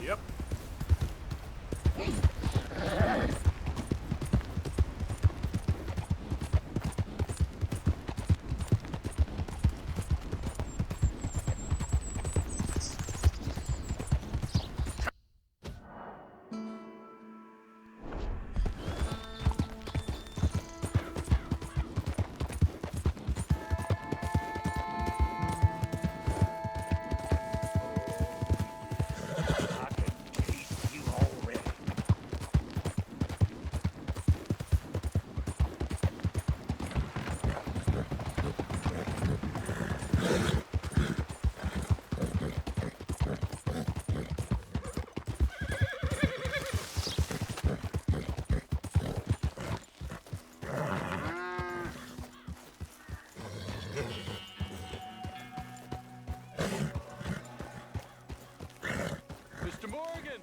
Yep. Mr. Morgan!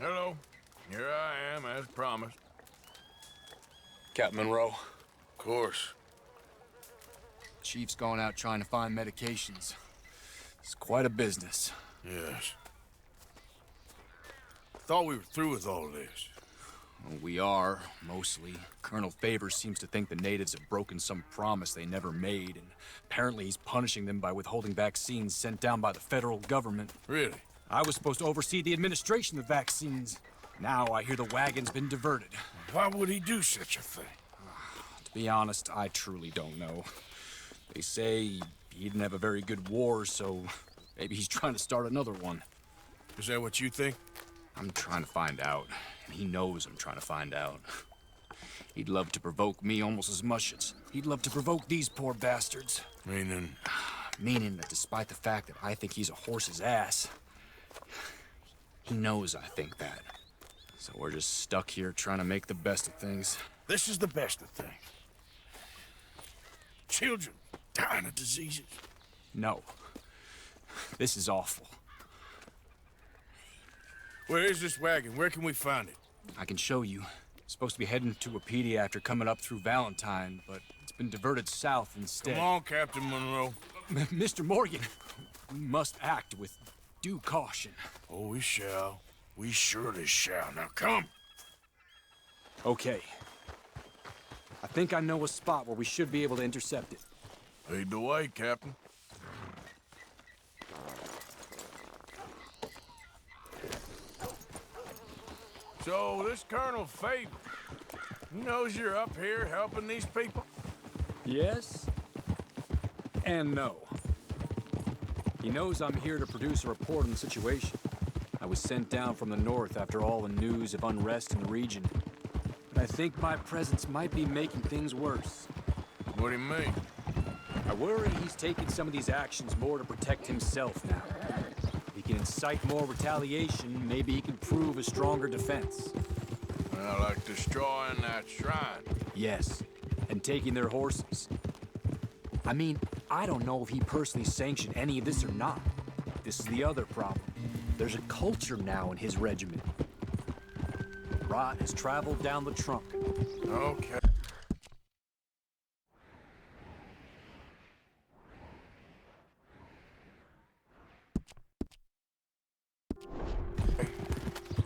Hello. Here I am, as promised. Captain Monroe. Of course. Chief's gone out trying to find medications. It's quite a business. Yes. Thought we were through with all this. Well, we are, mostly. Colonel Favors seems to think the natives have broken some promise they never made, and apparently he's punishing them by withholding vaccines sent down by the federal government. Really? I was supposed to oversee the administration of vaccines. Now I hear the wagon's been diverted. Why would he do such a thing? To be honest, I truly don't know. They say he didn't have a very good war, so maybe he's trying to start another one. Is that what you think? I'm trying to find out, and he knows I'm trying to find out. He'd love to provoke me almost as much as he'd love to provoke these poor bastards. Meaning? Meaning that despite the fact that I think he's a horse's ass, he knows I think that. So we're just stuck here trying to make the best of things. This is the best of things. Children dying of diseases. No. This is awful. Where is this wagon? Where can we find it? I can show you. It's supposed to be heading to a PD after coming up through Valentine, but it's been diverted south instead. Come on, Captain Monroe. Mr. Morgan, we must act with due caution. Oh, we shall. We surely shall. Now come. Okay. I think I know a spot where we should be able to intercept it. Lead the way, Captain. So, this Colonel Favor, he knows you're up here helping these people? Yes and no. He knows I'm here to produce a report on the situation. I was sent down from the north after all the news of unrest in the region. But I think my presence might be making things worse. What do you mean? I worry he's taking some of these actions more to protect himself now. If he can incite more retaliation, maybe he can prove a stronger defense. Well, like destroying that shrine. Yes, and taking their horses. I mean, I don't know if he personally sanctioned any of this or not. This is the other problem. There's a culture now in his regiment. Rot has traveled down the trunk. Okay.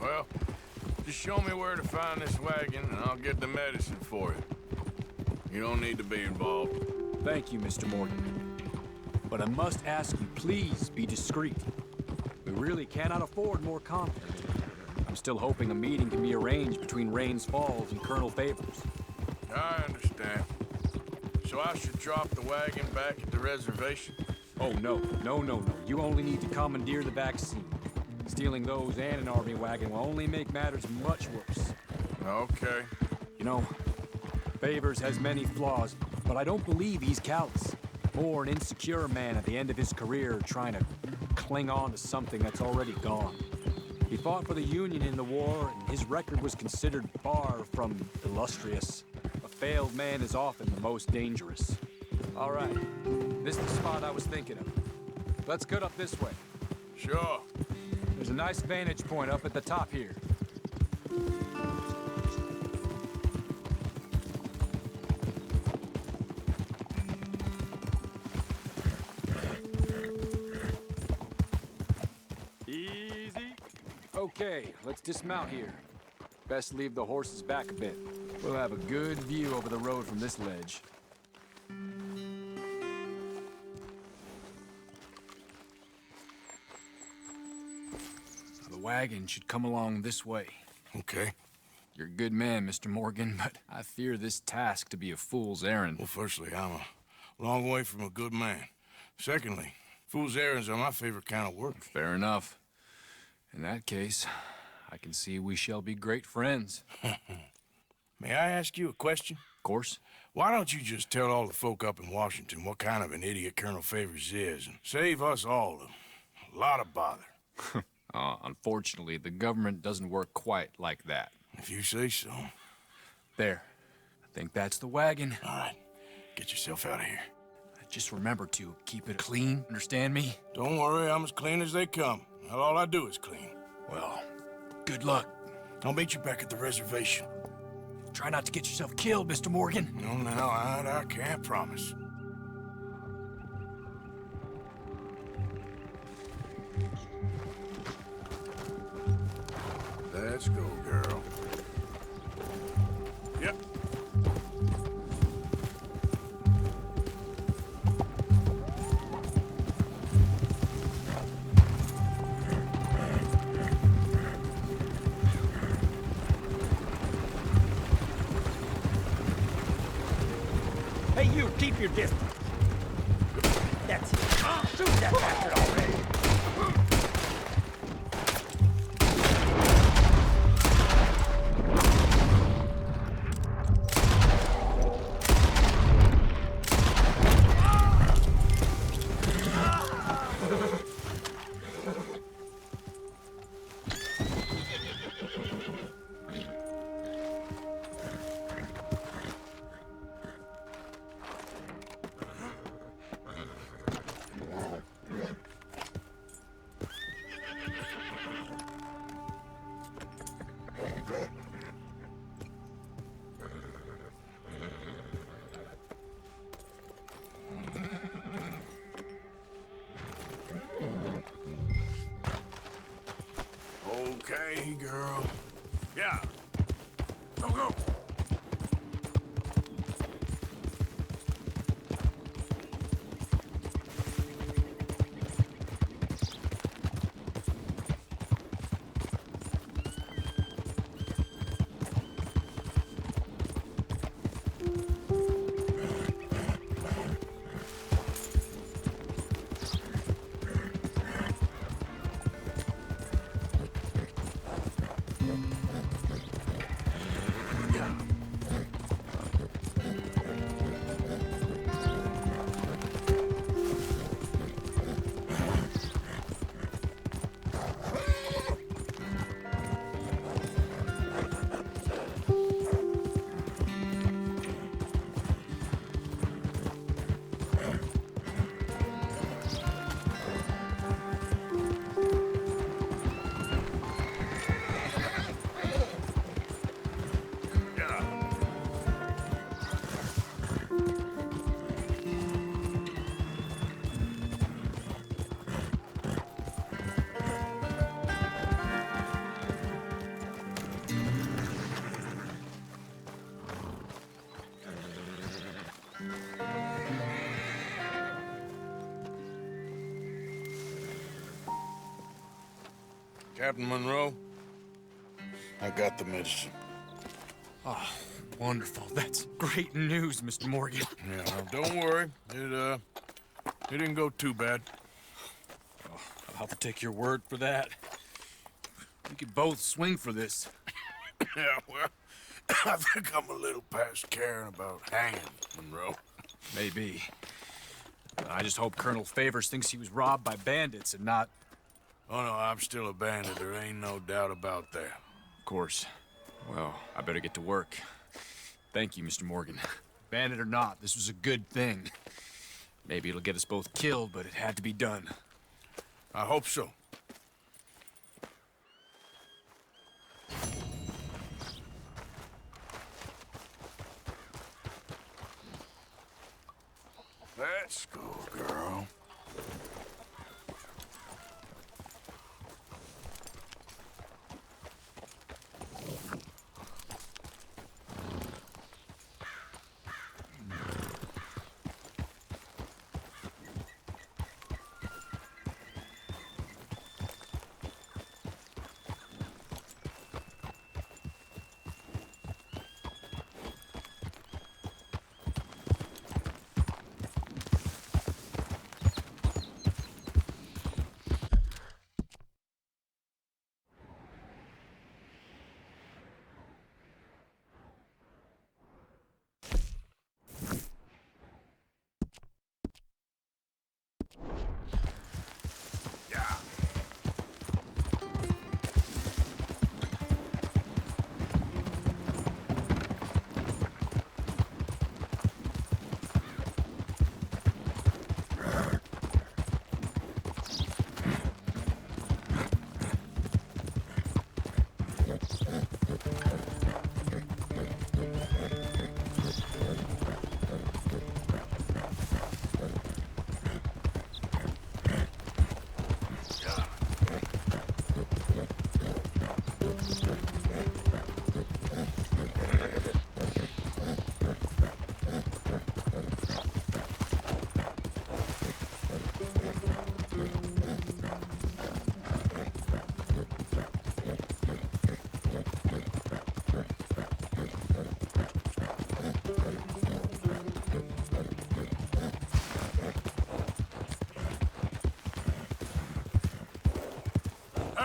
Well, just show me where to find this wagon and I'll get the medicine for you. You don't need to be involved. Thank you, Mr. Morgan. But I must ask you, please be discreet. We really cannot afford more conflict. I'm still hoping a meeting can be arranged between Rains Falls and Colonel Favors. I understand. So I should drop the wagon back at the reservation? Oh, no. You only need to commandeer the vaccine. Stealing those and an army wagon will only make matters much worse. Okay. You know, Favors has many flaws, but I don't believe he's callous. More an insecure man at the end of his career trying to cling on to something that's already gone. He fought for the Union in the war, and his record was considered far from illustrious. A failed man is often the most dangerous. All right, this is the spot I was thinking of. Let's get up this way. Sure. There's a nice vantage point up at the top here. Okay, let's dismount here. Best leave the horses back a bit. We'll have a good view over the road from this ledge. The wagon should come along this way. Okay. You're a good man, Mr. Morgan, but I fear this task to be a fool's errand. Well, firstly, I'm a long way from a good man. Secondly, fool's errands are my favorite kind of work. Fair enough. In that case, I can see we shall be great friends. May I ask you a question? Of course. Why don't you just tell all the folk up in Washington what kind of an idiot Colonel Favors is and save us all a lot of bother? Unfortunately, the government doesn't work quite like that. If you say so. There. I think that's the wagon. All right. Get yourself out of here. Just remember to keep it clean, understand me? Don't worry, I'm as clean as they come. Well, all I do is clean. Well, good luck. I'll meet you back at the reservation. Try not to get yourself killed, Mr. Morgan. No, now, I can't promise. Let's go, girl. Yep. Hey, you, keep your distance. That's it. Shoot that bastard already. Okay, girl. Yeah. Go, go. Captain Monroe, I got the medicine. Oh, wonderful. That's great news, Mr. Morgan. Yeah, well, don't worry. It didn't go too bad. Oh, I'll have to take your word for that. We could both swing for this. Yeah, well, I think I'm a little past caring about hanging, Monroe. Maybe. I just hope Colonel Favors thinks he was robbed by bandits and not... Oh, no, I'm still a bandit. There ain't no doubt about that. Of course. Well, I better get to work. Thank you, Mr. Morgan. Bandit or not, this was a good thing. Maybe it'll get us both killed, but it had to be done. I hope so. Let's go, girl.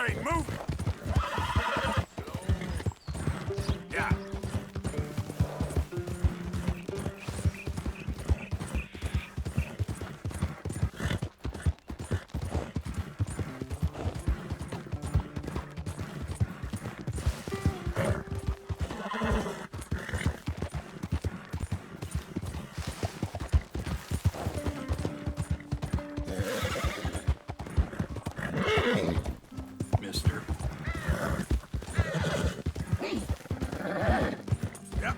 way, move it! Yeah. Mister. Yep.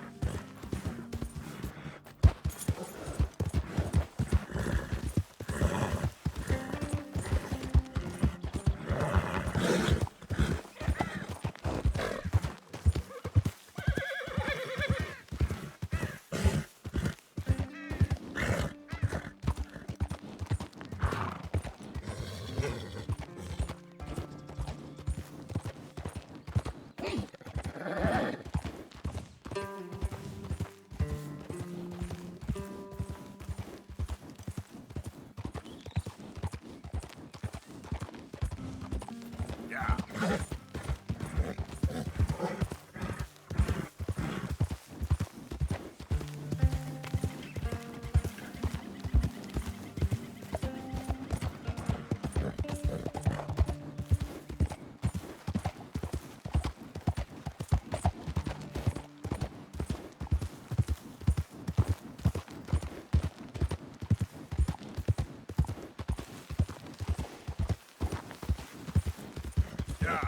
Yeah. Yeah.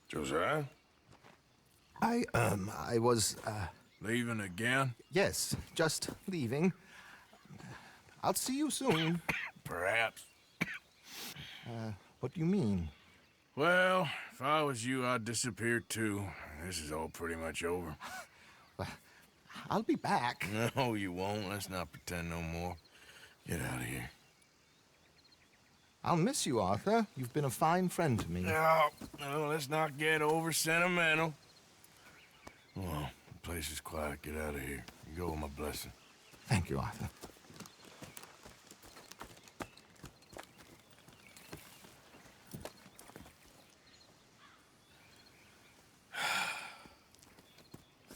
Josiah? I was, Leaving again? yes, just leaving. I'll see you soon. Perhaps. What do you mean? Well, if I was you, I'd disappear too. This is all pretty much over. I'll be back. No, you won't. Let's not pretend no more. Get out of here. I'll miss you, Arthur. You've been a fine friend to me. No, let's not get over sentimental. Well, the place is quiet. Get out of here. You go with my blessing. Thank you, Arthur.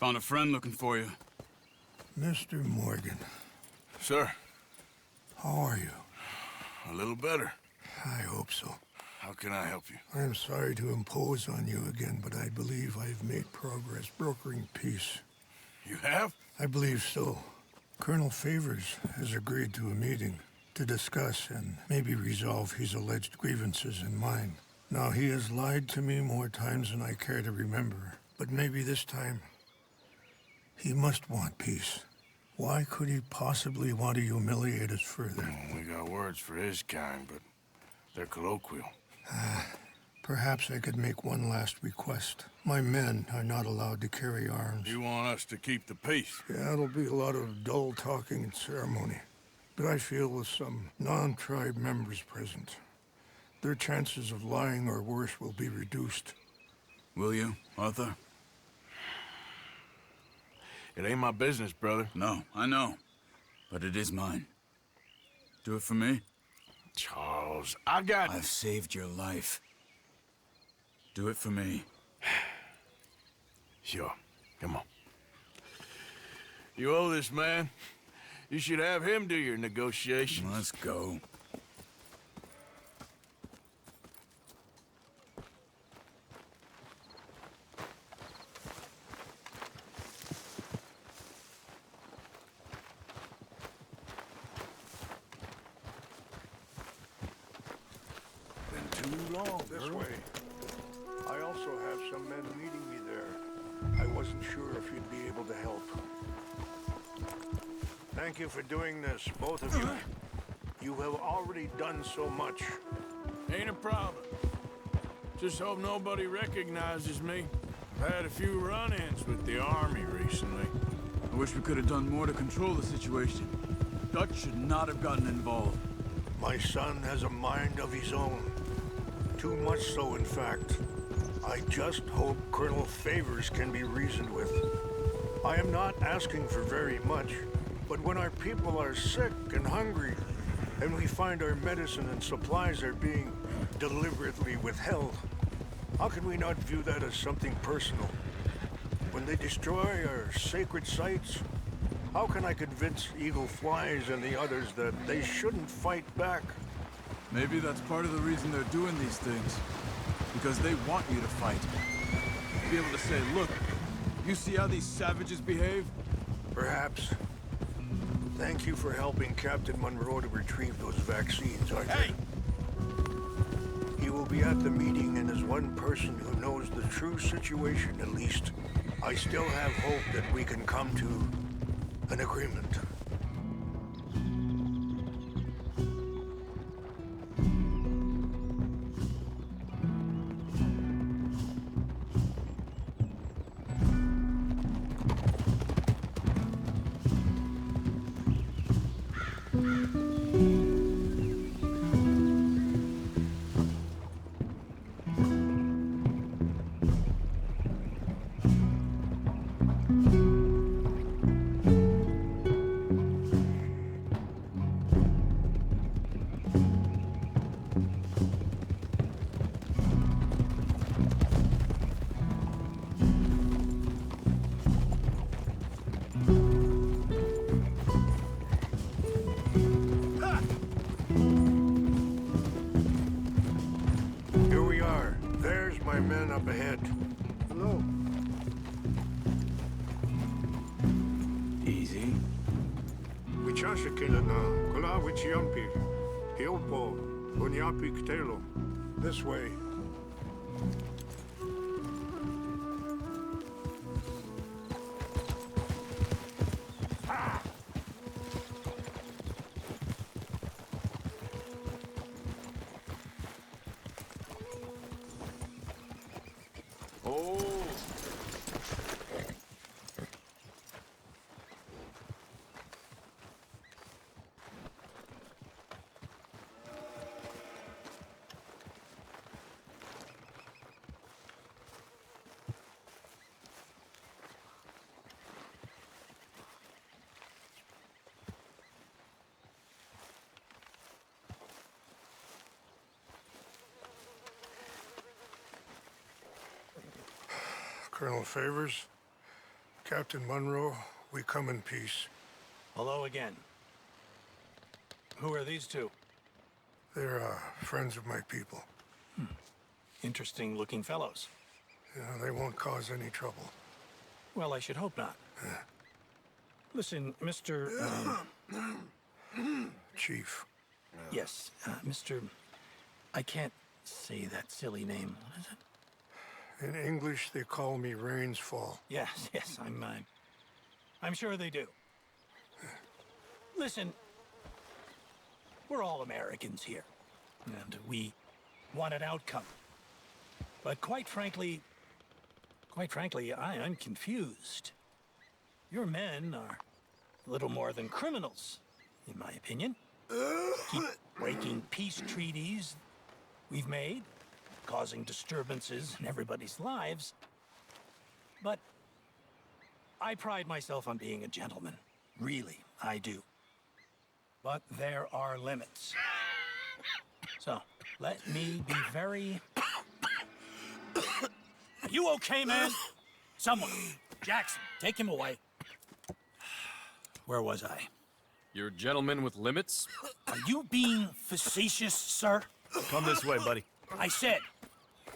Found a friend looking for you. Mr. Morgan, Sir, how are you? a little better. I hope so. How can I help you? I am sorry to impose on you again, but I believe I have made progress brokering peace. You have? I believe so. Colonel Favors has agreed to a meeting to discuss and maybe resolve his alleged grievances and mine. Now, he has lied to me more times than I care to remember, but maybe this time he must want peace. Why could he possibly want to humiliate us further? We got words for his kind, but they're colloquial. Perhaps I could make one last request. My men are not allowed to carry arms. You want us to keep the peace? Yeah, it'll be a lot of dull talking and ceremony. But I feel with some non-tribe members present, their chances of lying or worse will be reduced. Will you, Arthur? It ain't my business, brother. No, I know. But it is mine. Do it for me? Charles, I've saved your life. Do it for me. Sure. Come on. You owe this man. You should have him do your negotiations. Let's go. Too long. This way. I also have some men meeting me there. I wasn't sure if you'd be able to help. Thank you for doing this, both of you. You have already done so much. Ain't a problem. Just hope nobody recognizes me. I've had a few run-ins with the army recently. I wish we could have done more to control the situation. Dutch should not have gotten involved. My son has a mind of his own. Too much so, in fact. I just hope Colonel Favors can be reasoned with. I am not asking for very much, but when our people are sick and hungry, and we find our medicine and supplies are being deliberately withheld, how can we not view that as something personal? When they destroy our sacred sites, how can I convince Eagle Flies and the others that they shouldn't fight back? Maybe that's part of the reason they're doing these things. Because they want you to fight. Be able to say, look, you see how these savages behave? Perhaps. Thank you for helping Captain Monroe to retrieve those vaccines, Arthur. Hey! He will be at the meeting, and as one person who knows the true situation, at least, I still have hope that we can come to an agreement. Here we are. There's my men up ahead. Hello. Easy. Wichashikilana, Kula Wichiampi, Hilpo, Unyapi Ktelo. This way. Colonel Favors. Captain Monroe, we come in peace. Hello again. Who are these two? They're friends of my people. Interesting looking fellows. Yeah, they won't cause any trouble. Well, I should hope not. Listen, Mr. Chief. Yes, Mr. I can't say that silly name. What is it? In English, they call me Rains Fall. Yes, I'm sure they do. Listen, we're all Americans here, and we want an outcome. But quite frankly, I'm confused. Your men are a little more than criminals, in my opinion. Keep breaking peace treaties we've made, causing disturbances in everybody's lives. But I pride myself on being a gentleman. Really, I do. But there are limits. So, let me be very... Are you okay, man? Someone. Jackson, take him away. Where was I? You're a gentleman with limits? Are you being facetious, sir? Come this way, buddy. I said,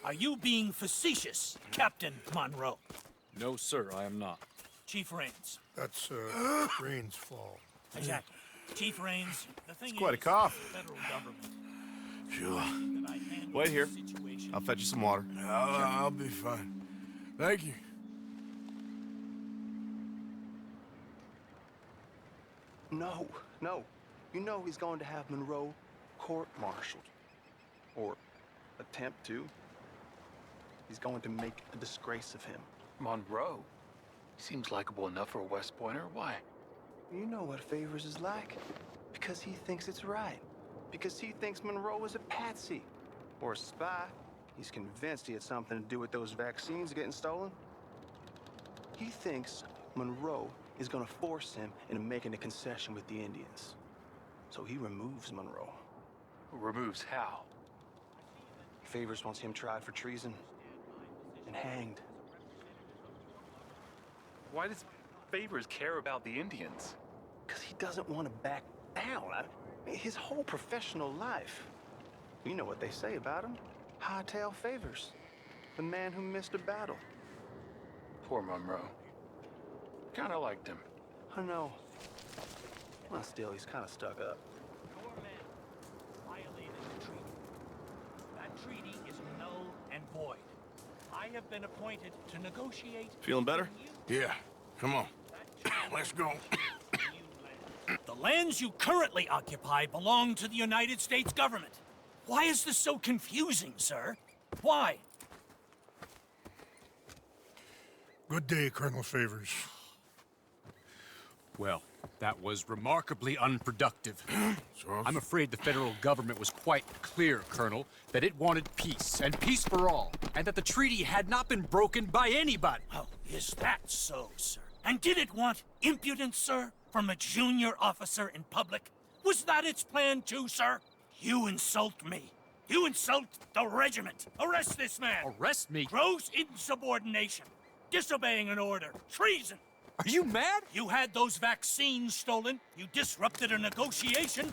are you being facetious, Captain Monroe? No, sir, I am not. Chief Rains. That's Rains Fall. Exactly. Chief Rains, the thing Quite a is, cough. the federal government. Sure. that I handle Wait here. the situation. I'll fetch you some water. I'll be fine. Thank you. No. You know he's going to have Monroe court-martialed. Or attempt to. He's going to make a disgrace of him. Monroe? He seems likable enough for a West Pointer. Why? You know what Favors is like. Because he thinks it's right. Because he thinks Monroe is a patsy. Or a spy. He's convinced he had something to do with those vaccines getting stolen. He thinks Monroe is gonna force him into making a concession with the Indians. So he removes Monroe. Removes how? Favors wants him tried for treason and hanged. Why does Favors care about the Indians? Because he doesn't want to back down. His whole professional life. You know what they say about him. Hightail Favors. The man who missed a battle. Poor Monroe. Kinda liked him. I know. Well, still, he's kind of stuck up. Your men violated the treaty. That treaty is null and void. I have been appointed to negotiate... Feeling better? Yeah, come on. Let's go. The lands you currently occupy belong to the United States government. Why is this so confusing, sir? Why? Good day, Colonel Favors. Well, that was remarkably unproductive. I'm afraid the federal government was quite clear, Colonel, that it wanted peace, and peace for all, and that the treaty had not been broken by anybody. Oh, is that so, sir? And did it want impudence, sir, from a junior officer in public? Was that its plan too, sir? You insult me. You insult the regiment. Arrest this man. Arrest me? Gross insubordination. Disobeying an order. Treason. Are you mad? You had those vaccines stolen. You disrupted a negotiation.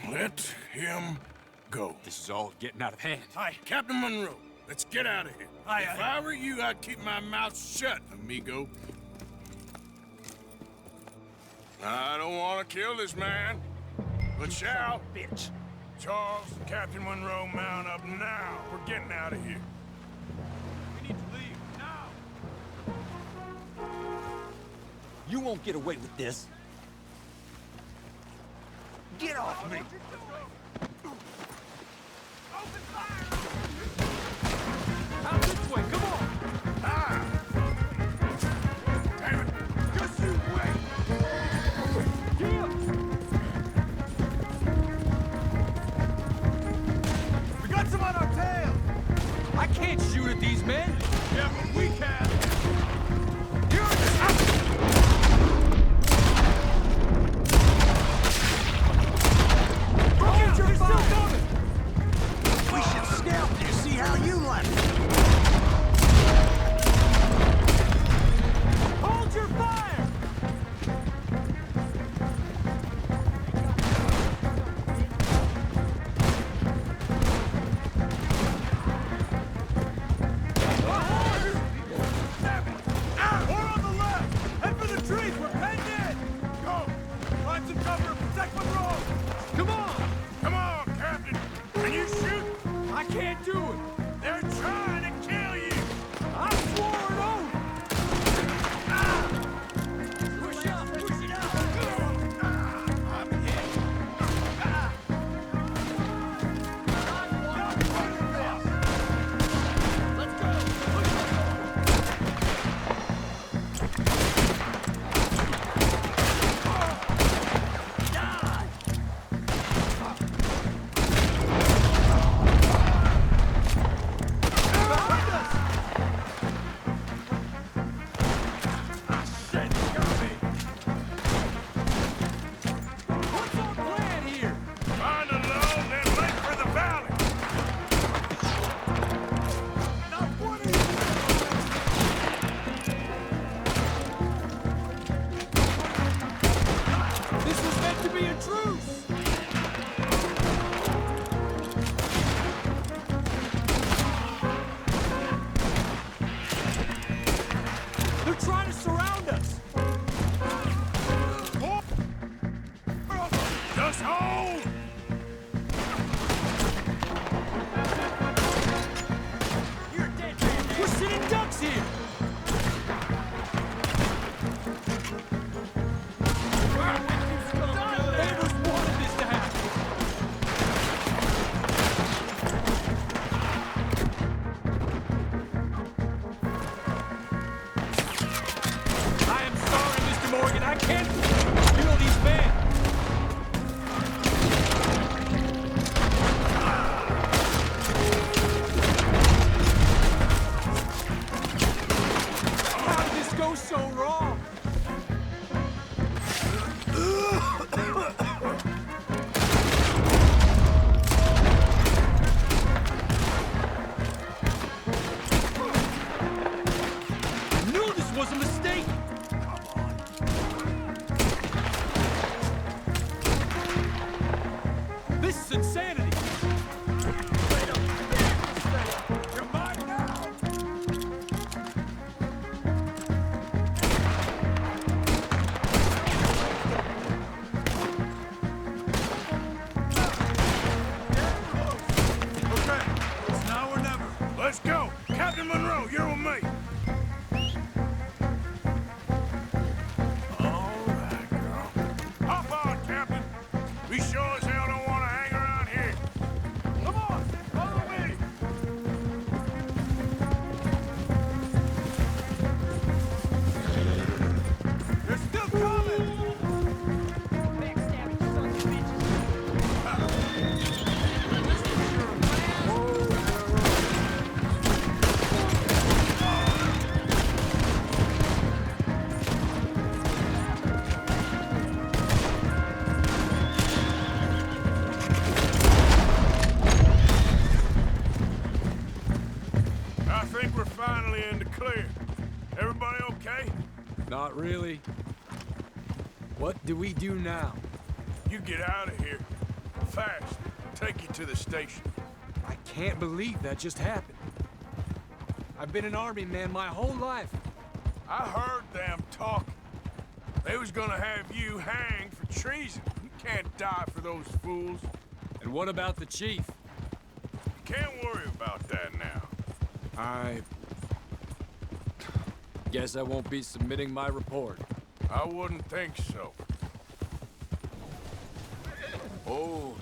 Let him go. This is all getting out of hand. Aye. Captain Monroe, let's get out of here. Aye, If aye. I were you, I'd keep my mouth shut, amigo. I don't want to kill this man, but shall. Bitch. Charles, Captain Monroe, mount up now. We're getting out of here. We need to leave now. You won't get away with this. Get off me! Out this way, come on! Damn it! Just you wait! We got some on our tail! I can't shoot at these men! Yeah, but we can! You're still coming! We should scout you, see how you like it. a truce! They're trying to surround us! Just hold! You're dead, man. We're sitting ducks here! Favors wanted this to happen! I am sorry, Mr. Morgan, I can't... You know these men! How did this go so wrong? I knew this was a mistake! This is insanity! You're mine now! Okay, it's now or never. Let's go. Captain Monroe, you're with me. All right, girl. Hop on, Captain. We sure as hell don't want to hang around here. Come on, follow me. They're still coming. Backstabbing sons of bitches. I think we're finally in the clear. Everybody okay? Not really. What do we do now? You get out of here. Fast. Take you to the station. I can't believe that just happened. I've been an army man my whole life. I heard them talking. They was gonna have you hanged for treason. You can't die for those fools. And what about the chief? You can't worry about that now. I guess I won't be submitting my report. I wouldn't think so. Oh.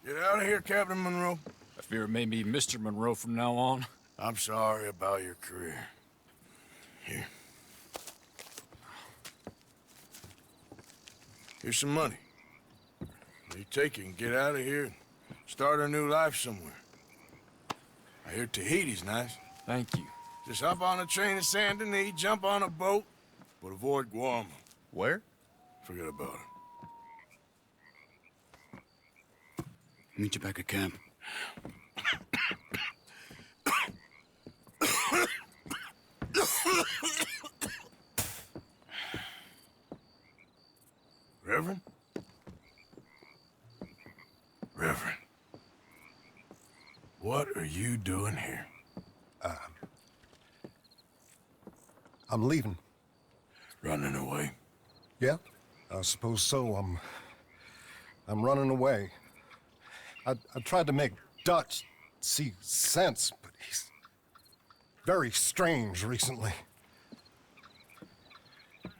Get out of here, Captain Monroe. I fear it may be Mr. Monroe from now on. I'm sorry about your career. Here. Here's some money. You take it and get out of here and start a new life somewhere. I hear Tahiti's nice. Thank you. Just hop on a train to Saint Denis, jump on a boat, but avoid Guam. Where? Forget about it. Meet you back at camp. Reverend? Reverend. What are you doing here? I'm leaving. Running away? Yeah, I suppose so. I'm running away. I tried to make Dutch see sense, but he's very strange recently.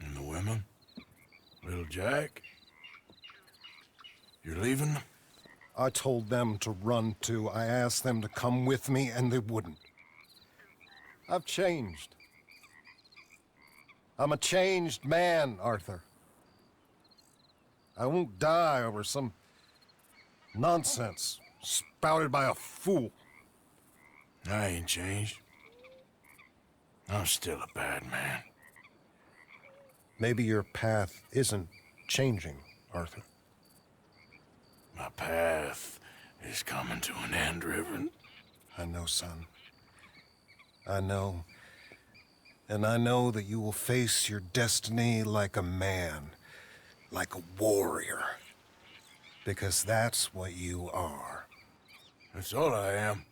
And the women? Little Jack? You're leaving them? I told them to run too. I asked them to come with me, and they wouldn't. I've changed. I'm a changed man, Arthur. I won't die over some nonsense spouted by a fool. I ain't changed. I'm still a bad man. Maybe your path isn't changing, Arthur. My path is coming to an end, Reverend. I know, son. I know. And I know that you will face your destiny like a man, like a warrior. Because that's what you are. That's all I am.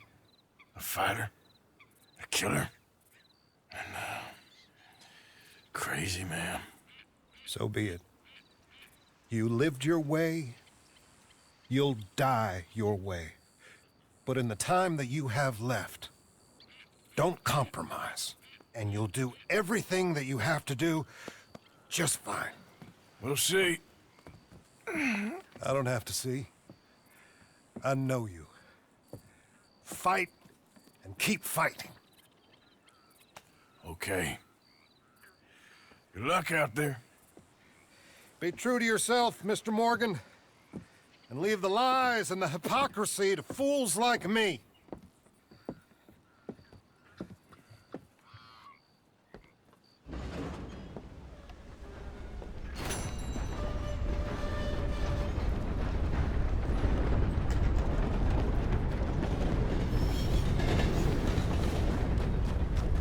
A fighter, a killer, and a crazy man. So be it. You lived your way, you'll die your way. But in the time that you have left, don't compromise. And you'll do everything that you have to do just fine. We'll see. I don't have to see. I know you. Fight and keep fighting. Okay. Good luck out there. Be true to yourself, Mr. Morgan, and leave the lies and the hypocrisy to fools like me.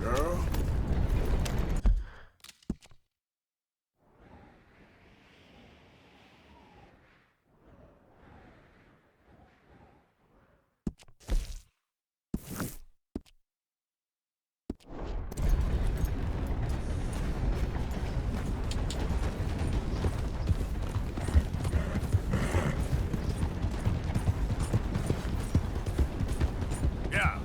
Girl? Yeah.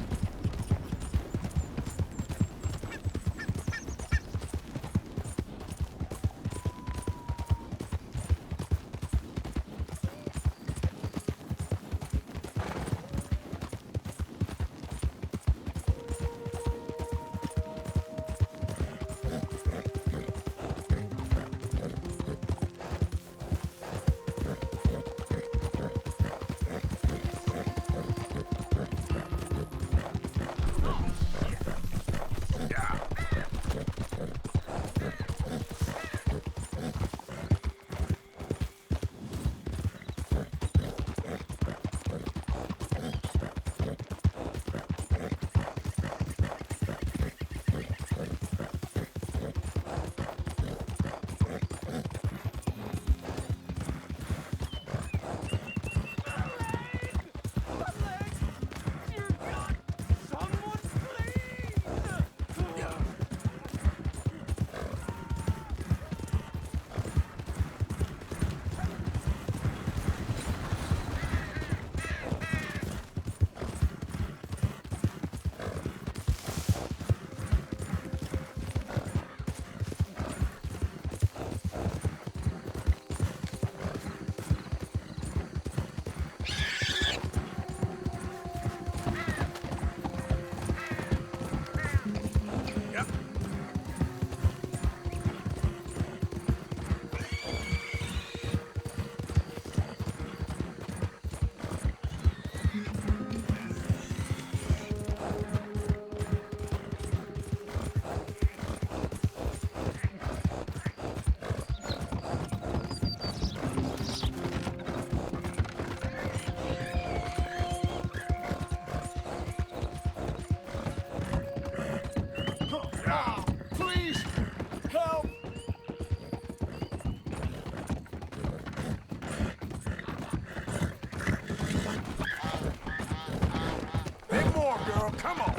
Come on!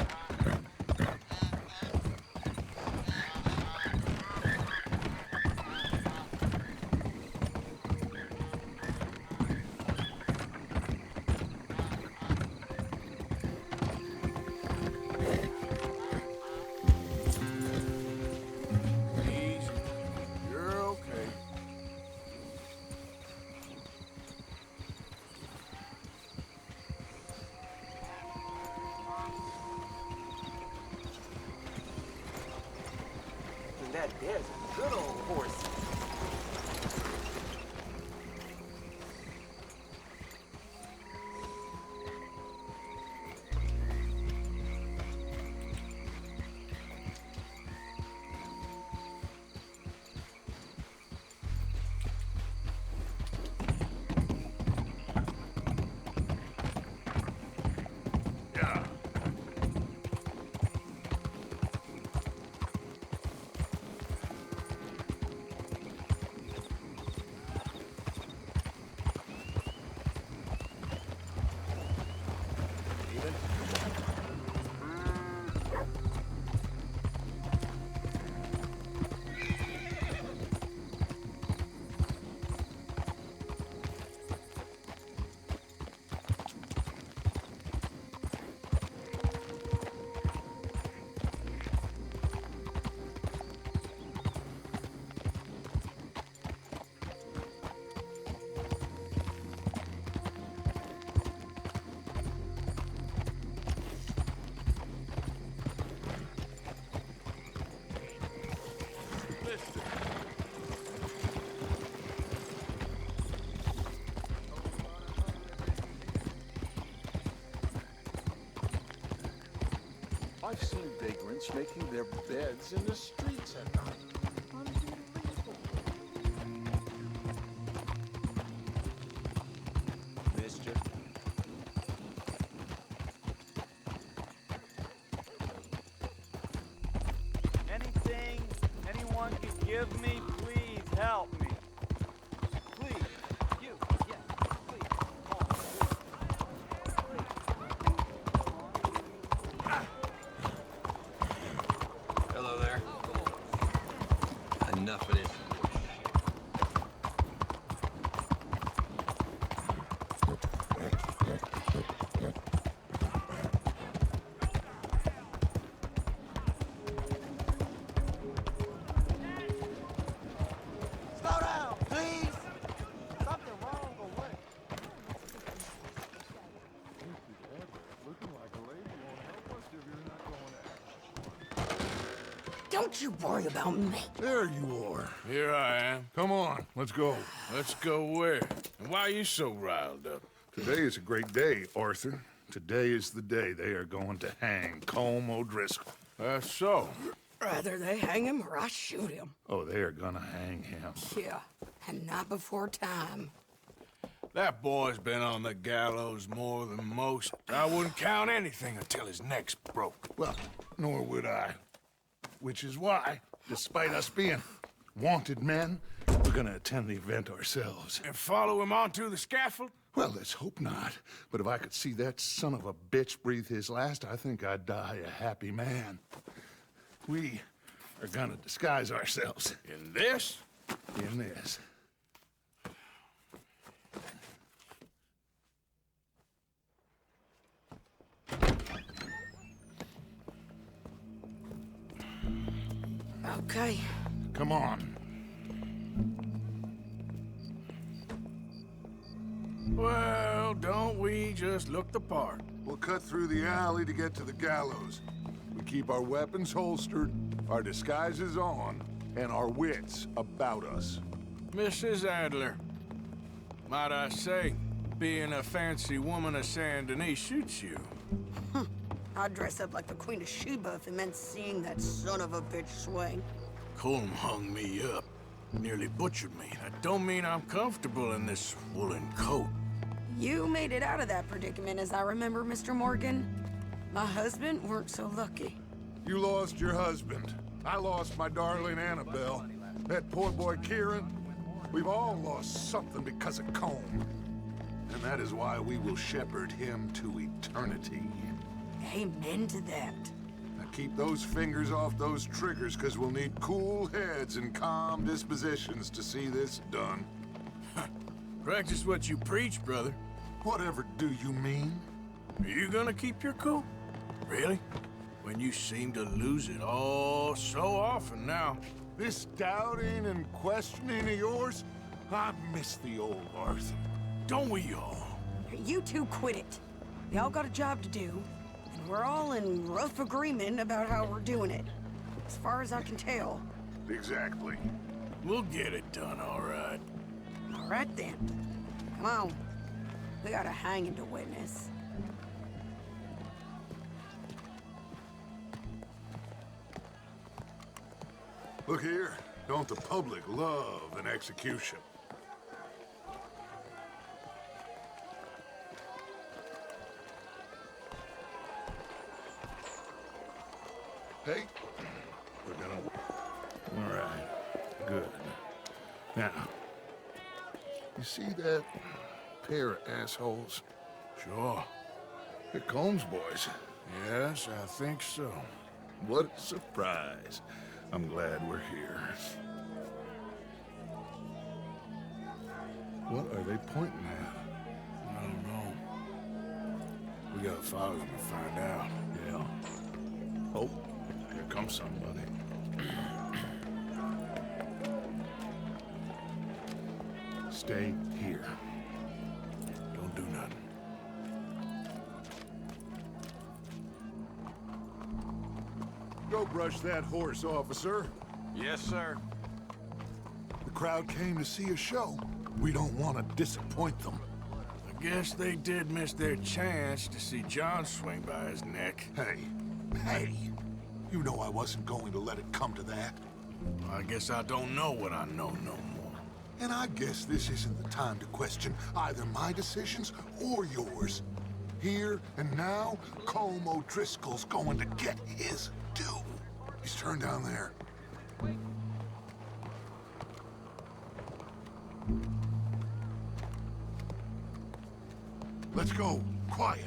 Easy. You're okay. That there's a good old horse. I've seen vagrants making their beds in the streets at night. Mister? Anything anyone can give me, please help me. Please. You. Yes. Please. Come on, Hello there. Enough of this. slow down, please. Something wrong or what? Don't you worry about me. There you are. Here I am. Come on, let's go. Let's go where? And why are you so riled up? Today is a great day, Arthur. Today is the day they are going to hang Colm O'Driscoll. That's so. Rather they hang him or I shoot him. Oh, they are gonna hang him. Yeah, and not before time. That boy's been on the gallows more than most. I wouldn't count anything until his neck's broke. Well, nor would I. Which is why, despite us being wanted men, we're gonna attend the event ourselves. And follow him onto the scaffold? Well, let's hope not. But if I could see that son of a bitch breathe his last, I think I'd die a happy man. We are gonna disguise ourselves. In this? In this. Okay. Come on. Well, don't we just look the part? We'll cut through the alley to get to the gallows. We keep our weapons holstered, our disguises on, and our wits about us. Mrs. Adler, might I say, being a fancy woman of Saint Denis shoots you. I'd dress up like the Queen of Sheba if it meant seeing that son of a bitch swing. Colm hung me up, nearly butchered me. That don't mean I'm comfortable in this woolen coat. You made it out of that predicament, as I remember, Mr. Morgan. My husband weren't so lucky. You lost your husband. I lost my darling Annabelle. That poor boy Kieran. We've all lost something because of Colm. And that is why we will shepherd him to eternity. Amen to that. Now keep those fingers off those triggers, because we'll need cool heads and calm dispositions to see this done. Practice what you preach, brother. Whatever do you mean? Are you gonna keep your cool? Really? When you seem to lose it all so often now. This doubting and questioning of yours, I miss the old Arthur. Don't we all? You two quit it. Y'all got a job to do, and we're all in rough agreement about how we're doing it. As far as I can tell. Exactly. We'll get it done, all right. All right, then. Come on. We got a hanging to witness. Look here. Don't the public love an execution? Hey, we're gonna... All right, good. Now, you see that pair of assholes? Sure. They're Colm's boys. Yes, I think so. What a surprise. I'm glad we're here. What are they pointing at? I don't know. We gotta follow them and find out. Yeah. Oh, here comes somebody. Stay here. Don't do nothing. Go brush that horse, officer. Yes, sir. The crowd came to see a show. We don't want to disappoint them. I Guess they did miss their chance to see John swing by his neck. Hey, you know I wasn't going to let it come to that. I guess I don't know what I know no more. And I guess this isn't the time to question either my decisions or yours. Here and now, Colm O'Driscoll's going to get his due. He's turned down there. Let's go. Quiet.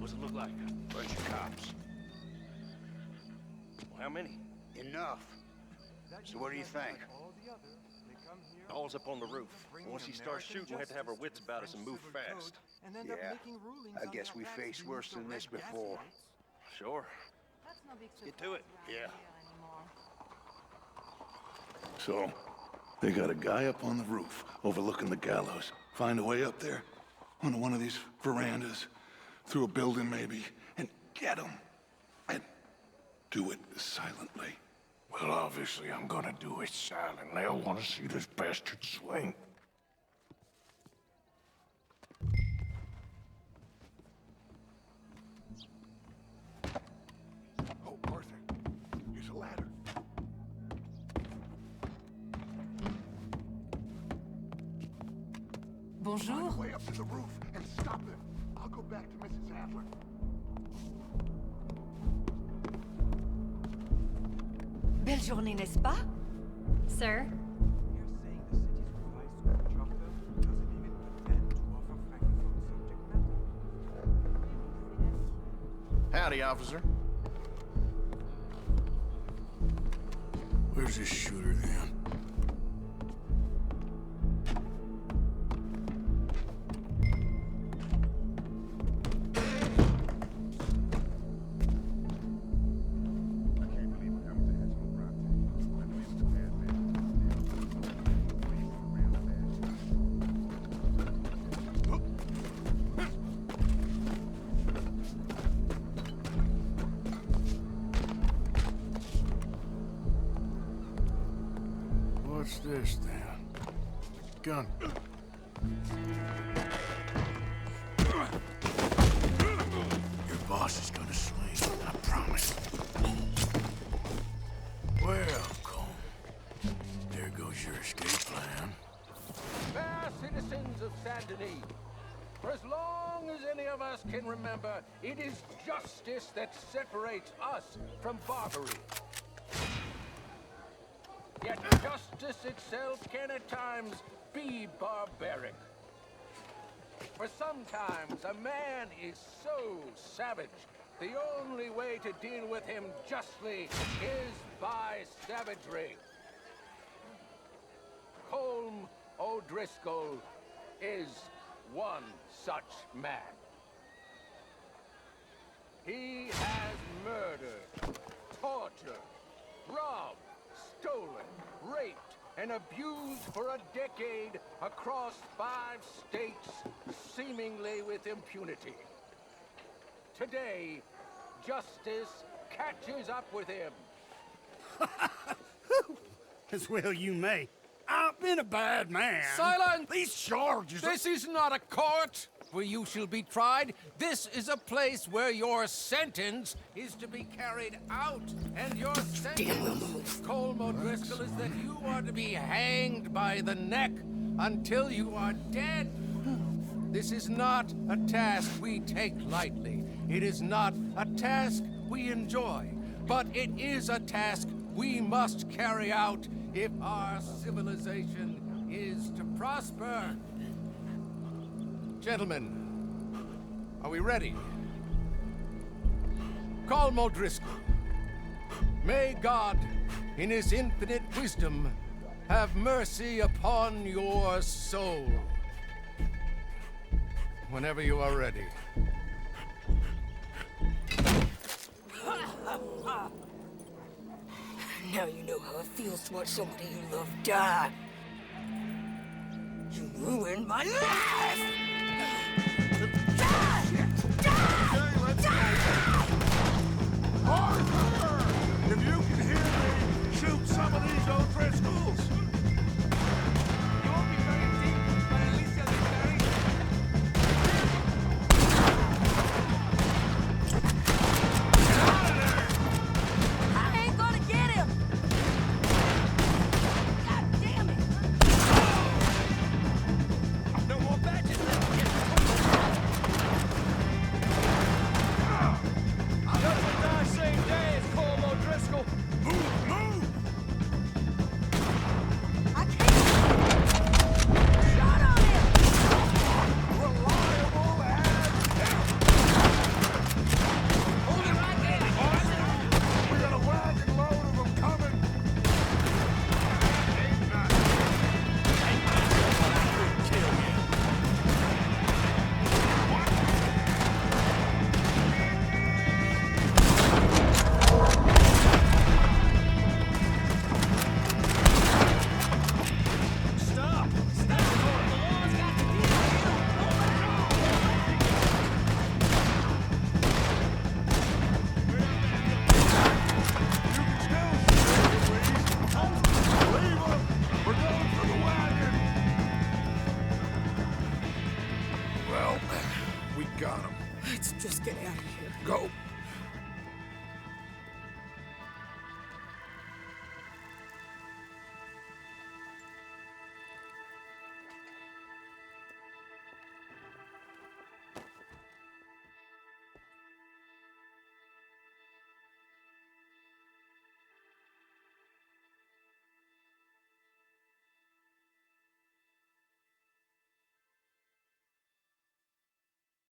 What's it look like? Bunch of cops. Well, how many? Enough. So what do you think? All's up on the roof. Once he starts shooting, we have to have our wits about us and move fast. Yeah. I guess we faced worse than this before. Sure. Let's get to it. Yeah. So, they got a guy up on the roof overlooking the gallows. Find a way up there, onto one of these verandas, through a building maybe, and get him. And do it silently. Well, obviously I'm gonna do it silently. I want to see this bastard swing. Oh, Arthur, here's a ladder. Bonjour. Find a way up to the roof and stop him. I'll go back to Mrs. Adler. Belle journée, n'est-ce pas? Sir? Howdy, officer. Where's this shooter then? What's this then? Gun. Your boss is gonna swing, I promise. Well, Colm, there goes your escape plan. Fair citizens of Saint-Denis, for as long as any of us can remember, it is justice that separates us from barbarity. Yet justice itself can at times be barbaric. For sometimes a man is so savage, the only way to deal with him justly is by savagery. Colm O'Driscoll is one such man. He has murdered, tortured, robbed, stolen, raped, and abused for a decade across 5 states, seemingly with impunity. Today, justice catches up with him. As well you may. I've been a bad man. Silence! These charges... This is not a court where you shall be tried. This is a place where your sentence is to be carried out. And your sentence, Colm O'Driscoll, is that you are to be hanged by the neck until you are dead. This is not a task we take lightly. It is not a task we enjoy. But it is a task we must carry out if our civilization is to prosper. Gentlemen, are we ready? Colm O'Driscoll, may God, in his infinite wisdom, have mercy upon your soul. Whenever you are ready. Now you know how it feels to watch somebody you love die. You ruined my life! Arthur! If you can hear me, shoot some of these O'Driscolls! got him. Let's just get out of here. Go.